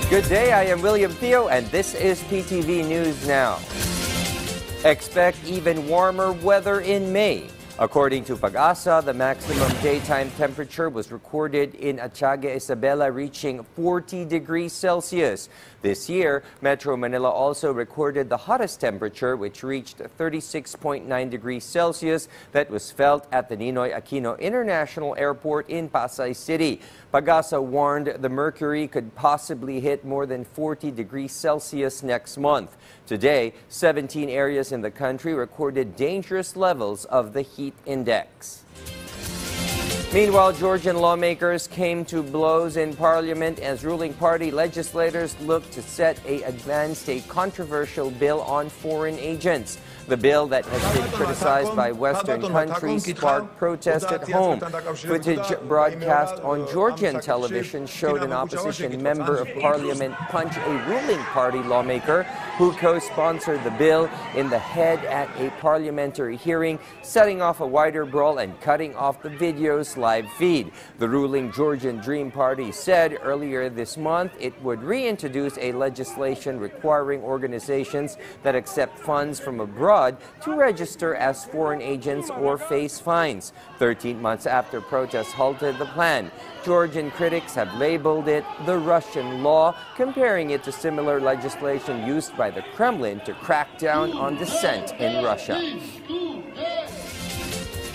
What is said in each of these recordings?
Good day, I am William Theo, and this is PTV News Now. Expect even warmer weather in May. According to PAGASA, the maximum daytime temperature was recorded in Atiaga, Isabela, reaching 40 degrees Celsius. This year, Metro Manila also recorded the hottest temperature, which reached 36.9 degrees Celsius. That was felt at the Ninoy Aquino International Airport in Pasay City. PAGASA warned the mercury could possibly hit more than 40 degrees Celsius next month. Today, 17 areas in the country recorded dangerous levels of the heat index. Meanwhile, Georgian lawmakers came to blows in Parliament as ruling party legislators look to set advanced a controversial bill on foreign agents. The bill that has been criticized by Western countries sparked protests at home. Footage broadcast on Georgian television showed an opposition member of parliament punch a ruling party lawmaker who co-sponsored the bill in the head at a parliamentary hearing, setting off a wider brawl and cutting off the video's live feed. The ruling Georgian Dream Party said earlier this month it would reintroduce a legislation requiring organizations that accept funds from abroad to register as foreign agents or face fines. 13 months after protests halted the plan, Georgian critics have labeled it the Russian law, comparing it to similar legislation used by the Kremlin to crack down on dissent in Russia.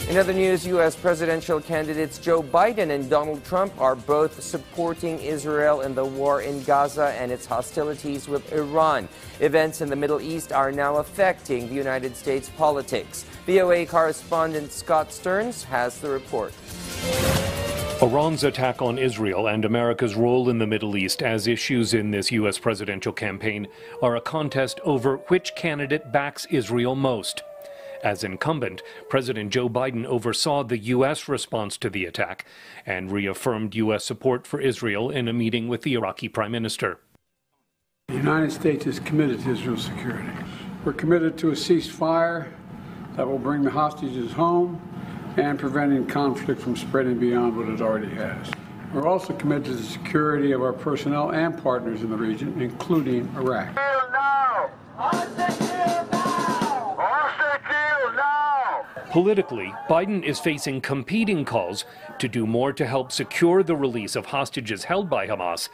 In other news, U.S. presidential candidates Joe Biden and Donald Trump are both supporting Israel in the war in Gaza and its hostilities with Iran. Events in the Middle East are now affecting the United States politics. VOA correspondent Scott Stearns has the report. Iran's attack on Israel and America's role in the Middle East as issues in this U.S. presidential campaign are a contest over which candidate backs Israel most. As incumbent, President Joe Biden oversaw the U.S. response to the attack and reaffirmed U.S. support for Israel in a meeting with the Iraqi Prime Minister. The United States is committed to Israel's security. We're committed to a ceasefire that will bring the hostages home and preventing conflict from spreading beyond what it already has. We're also committed to the security of our personnel and partners in the region, including Iraq. Politically, Biden is facing competing calls to do more to help secure the release of hostages held by Hamas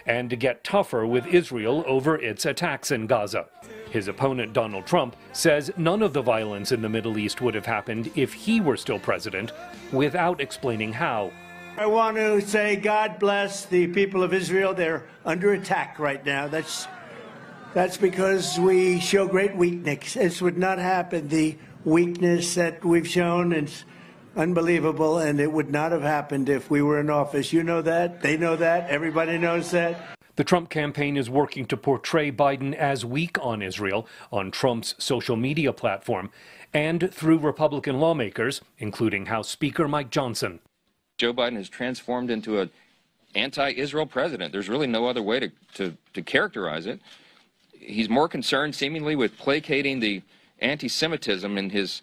and to get tougher with Israel over its attacks in Gaza. His opponent, Donald Trump, says none of the violence in the Middle East would have happened if he were still president, without explaining how. I want to say God bless the people of Israel. They're under attack right now. That's because we show great weakness. This would not happen. The weakness that we've shown is unbelievable, and it would not have happened if we were in office. You know that. They know that. Everybody knows that. The Trump campaign is working to portray Biden as weak on Israel on Trump's social media platform and through Republican lawmakers, including House Speaker Mike Johnson. Joe Biden has transformed into an anti-Israel president. There's really no other way to characterize it. He's more concerned seemingly with placating the anti-Semitism in his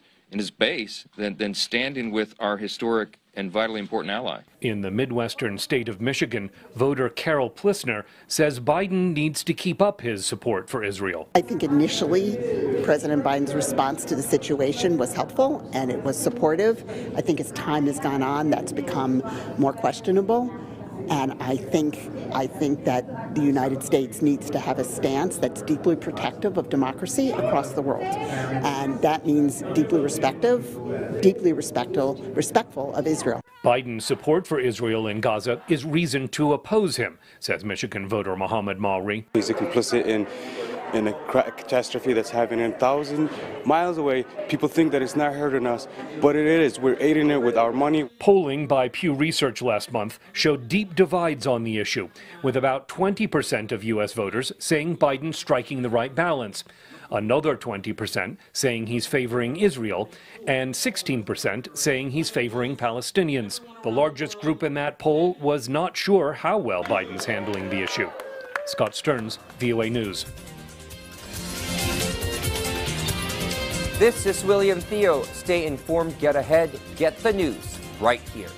base than standing with our historic and vitally important ally. In the Midwestern state of Michigan, voter Carol Plissner says Biden needs to keep up his support for Israel. I think initially President Biden's response to the situation was helpful and it was supportive. I think as time has gone on, that's become more questionable. And I think that the United States needs to have a stance that's deeply protective of democracy across the world. And that means deeply respectful of Israel. Biden's support for Israel in Gaza is reason to oppose him, says Michigan voter Mohammed Mauri. He's complicit in a catastrophe that's happening 1,000 miles away. People think that it's not hurting us, but it is. We're aiding it with our money. Polling by Pew Research last month showed deep divides on the issue, with about 20% of U.S. voters saying Biden's striking the right balance, another 20% saying he's favoring Israel, and 16% saying he's favoring Palestinians. The largest group in that poll was not sure how well Biden's handling the issue. Scott Stearns, VOA News. This is William Theo. Stay informed, get ahead, get the news right here.